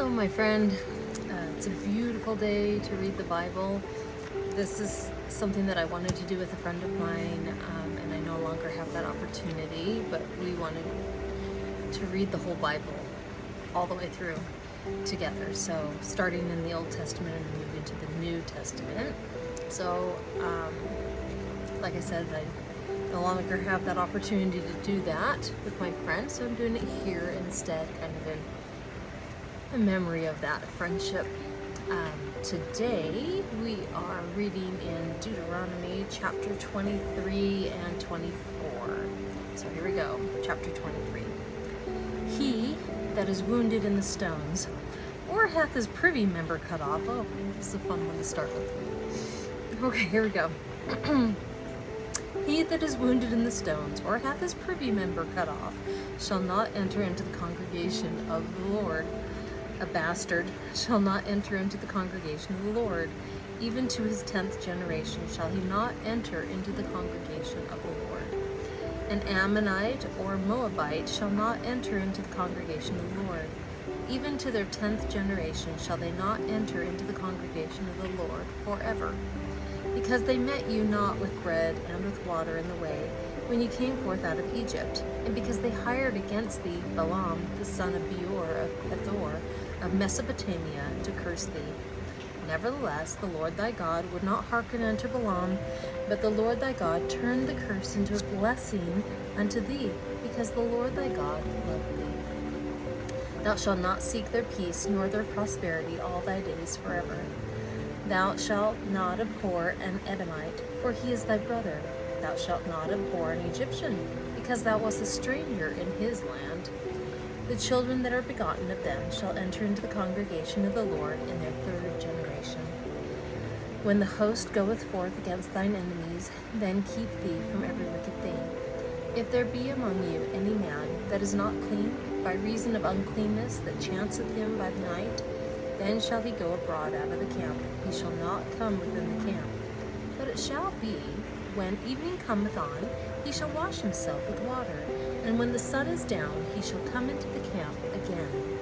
Hello, my friend. It's a beautiful day to read the Bible. This is something that I wanted to do with a friend of mine, and I no longer have that opportunity, but we wanted to read the whole Bible all the way through together. So starting in the Old Testament and moving to the New Testament. So, like I said, I no longer have that opportunity to do that with my friend, so I'm doing it here instead, kind of in memory of that friendship. Today we are reading in Deuteronomy chapter 23 and 24. So here we go, chapter 23. He that is wounded in the stones, or hath his privy member cut off. Oh, this is a fun one to start with. Okay, here we go. He that is wounded in the stones, or hath his privy member cut off, shall not enter into the congregation of the Lord. A bastard shall not enter into the congregation of the Lord. Even to his 10th generation shall he not enter into the congregation of the Lord. An Ammonite or Moabite shall not enter into the congregation of the Lord. Even to their 10th generation shall they not enter into the congregation of the Lord forever. Because they met you not with bread and with water in the way, when you came forth out of Egypt, and because they hired against thee Balaam, the son of Beor of Pethor, of Mesopotamia, to curse thee. Nevertheless, the Lord thy God would not hearken unto Balaam, but the Lord thy God turned the curse into a blessing unto thee, because the Lord thy God loved thee. Thou shalt not seek their peace, nor their prosperity all thy days forever. Thou shalt not abhor an Edomite, for he is thy brother. Thou shalt not abhor an Egyptian, because thou wast a stranger in his land. The children that are begotten of them shall enter into the congregation of the Lord in their 3rd generation. When the host goeth forth against thine enemies, then keep thee from every wicked thing. If there be among you any man that is not clean, by reason of uncleanness that chanceth him by the night, then shall he go abroad out of the camp. He shall not come within the camp. But it shall be, when evening cometh on, he shall wash himself with water, and when the sun is down, he shall come into the camp again.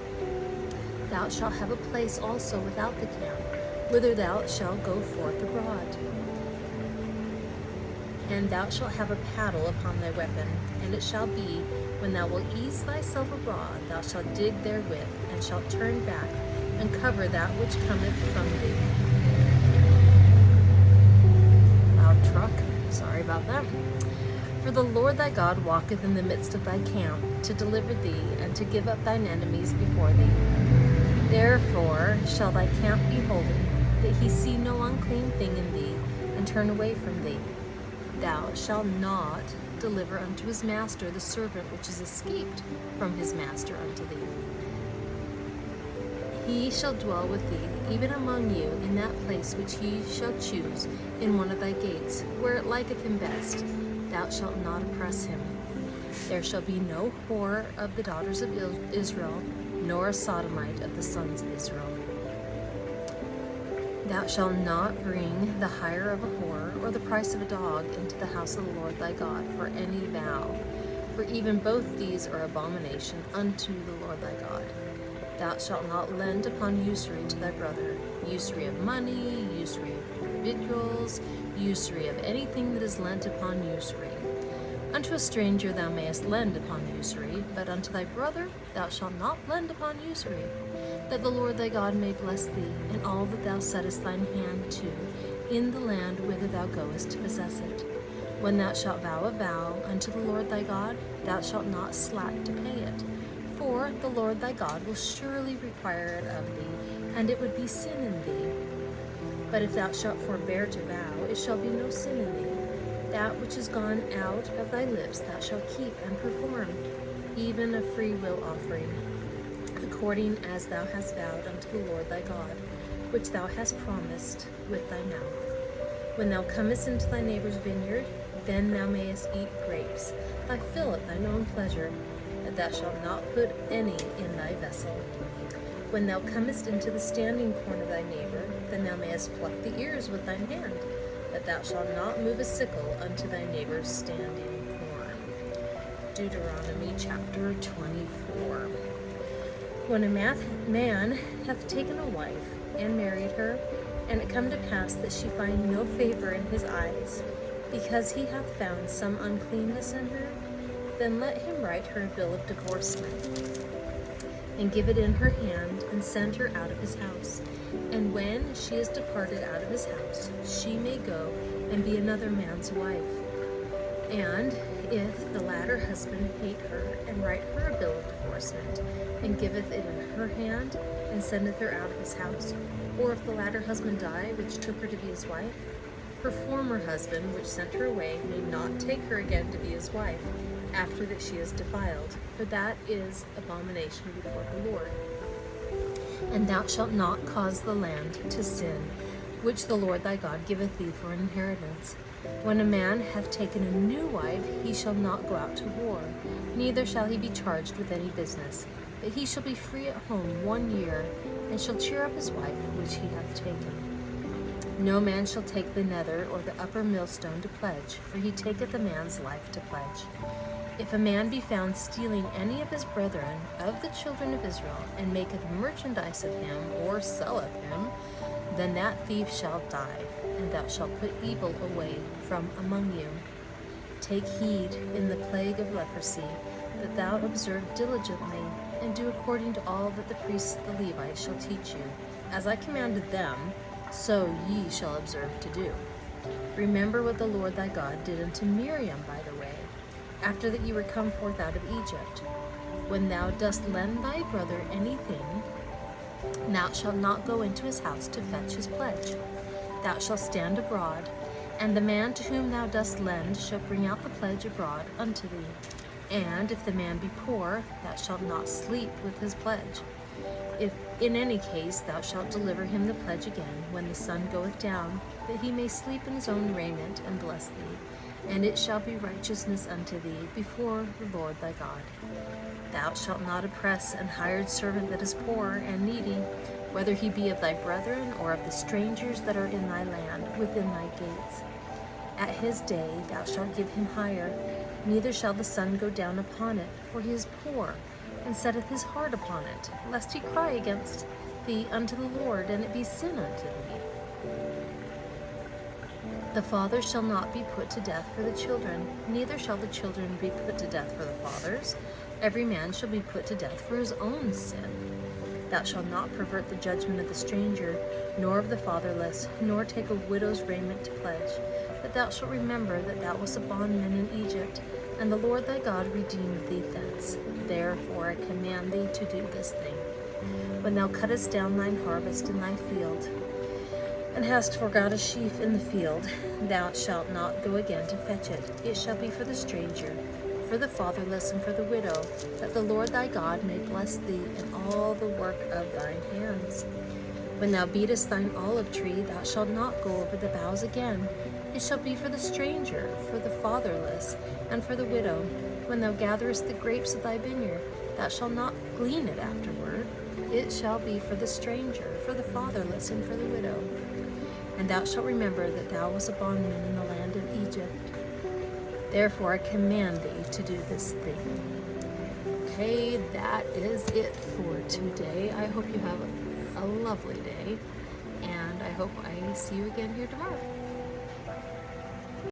Thou shalt have a place also without the camp, whither thou shalt go forth abroad. And thou shalt have a paddle upon thy weapon, and it shall be, when thou wilt ease thyself abroad, thou shalt dig therewith, and shalt turn back, and cover that which cometh from thee. Loud truck, sorry about that. For the Lord thy God walketh in the midst of thy camp, to deliver thee, and to give up thine enemies before thee. Therefore shall thy camp be holy, that he see no unclean thing in thee, and turn away from thee. Thou shalt not deliver unto his master the servant which is escaped from his master unto thee. He shall dwell with thee, even among you, in that place which he shall choose, in one of thy gates, where it liketh him best. Thou shalt not oppress him. There shall be no whore of the daughters of Israel, nor a sodomite of the sons of Israel. Thou shalt not bring the hire of a whore, or the price of a dog, into the house of the Lord thy God, for any vow. For even both these are abomination unto the Lord thy God. Thou shalt not lend upon usury to thy brother, usury of money, usury of victuals, usury of anything that is lent upon usury. Unto a stranger thou mayest lend upon usury, but unto thy brother thou shalt not lend upon usury, that the Lord thy God may bless thee in all that thou settest thine hand to, in the land whither thou goest to possess it. When thou shalt vow a vow unto the Lord thy God, thou shalt not slack to pay it. For the Lord thy God will surely require it of thee, and it would be sin in thee. But if thou shalt forbear to vow, it shall be no sin in thee. That which is gone out of thy lips thou shalt keep and perform, even a free will offering, according as thou hast vowed unto the Lord thy God, which thou hast promised with thy mouth. When thou comest into thy neighbor's vineyard, then thou mayest eat grapes, thy fill at thine own pleasure, that thou shalt not put any in thy vessel. When thou comest into the standing corn of thy neighbor, then thou mayest pluck the ears with thine hand, that thou shalt not move a sickle unto thy neighbor's standing corn. Deuteronomy chapter 24. When a man hath taken a wife, and married her, and it come to pass that she find no favor in his eyes, because he hath found some uncleanness in her, then let him write her a bill of divorcement, and give it in her hand, and send her out of his house. And when she is departed out of his house, she may go and be another man's wife. And if the latter husband hate her, and write her a bill of divorcement, and giveth it in her hand, and sendeth her out of his house, or if the latter husband die, which took her to be his wife, her former husband, which sent her away, may not take her again to be his wife, after that she is defiled, for that is abomination before the Lord. And thou shalt not cause the land to sin, which the Lord thy God giveth thee for an inheritance. When a man hath taken a new wife, he shall not go out to war, neither shall he be charged with any business, but he shall be free at home 1 year, and shall cheer up his wife which he hath taken. No man shall take the nether or the upper millstone to pledge, for he taketh a man's life to pledge. If a man be found stealing any of his brethren of the children of Israel, and maketh merchandise of him, or selleth him, then that thief shall die, and thou shalt put evil away from among you. Take heed in the plague of leprosy, that thou observe diligently, and do according to all that the priests the Levites shall teach you. As I commanded them, so ye shall observe to do. Remember what the Lord thy God did unto Miriam by the way, after that ye were come forth out of Egypt. When thou dost lend thy brother anything, thou shalt not go into his house to fetch his pledge. Thou shalt stand abroad, and the man to whom thou dost lend shall bring out the pledge abroad unto thee. And if the man be poor, thou shalt not sleep with his pledge. If in any case thou shalt deliver him the pledge again, when the sun goeth down, that he may sleep in his own raiment, and bless thee, and it shall be righteousness unto thee before the Lord thy God. Thou shalt not oppress an hired servant that is poor and needy, whether he be of thy brethren or of the strangers that are in thy land within thy gates. At his day thou shalt give him hire, neither shall the sun go down upon it, for he is poor, and setteth his heart upon it, lest he cry against thee unto the Lord, and it be sin unto thee. The father shall not be put to death for the children, neither shall the children be put to death for the fathers. Every man shall be put to death for his own sin. Thou shalt not pervert the judgment of the stranger, nor of the fatherless, nor take a widow's raiment to pledge. But thou shalt remember that thou wast a bondman in Egypt, and the Lord thy God redeemed thee thence. Therefore I command thee to do this thing. When thou cuttest down thine harvest in thy field, and hast forgot a sheaf in the field, thou shalt not go again to fetch it. It shall be for the stranger, for the fatherless, and for the widow, that the Lord thy God may bless thee in all the work of thine hands. When thou beatest thine olive tree, thou shalt not go over the boughs again. It shall be for the stranger, for the fatherless, and for the widow. When thou gatherest the grapes of thy vineyard, thou shalt not glean it afterward. It shall be for the stranger, for the fatherless, and for the widow. And thou shalt remember that thou wast a bondman in the land of Egypt. Therefore I command thee to do this thing. Okay, that is it for today. I hope you have a lovely day, and I hope I see you again here tomorrow.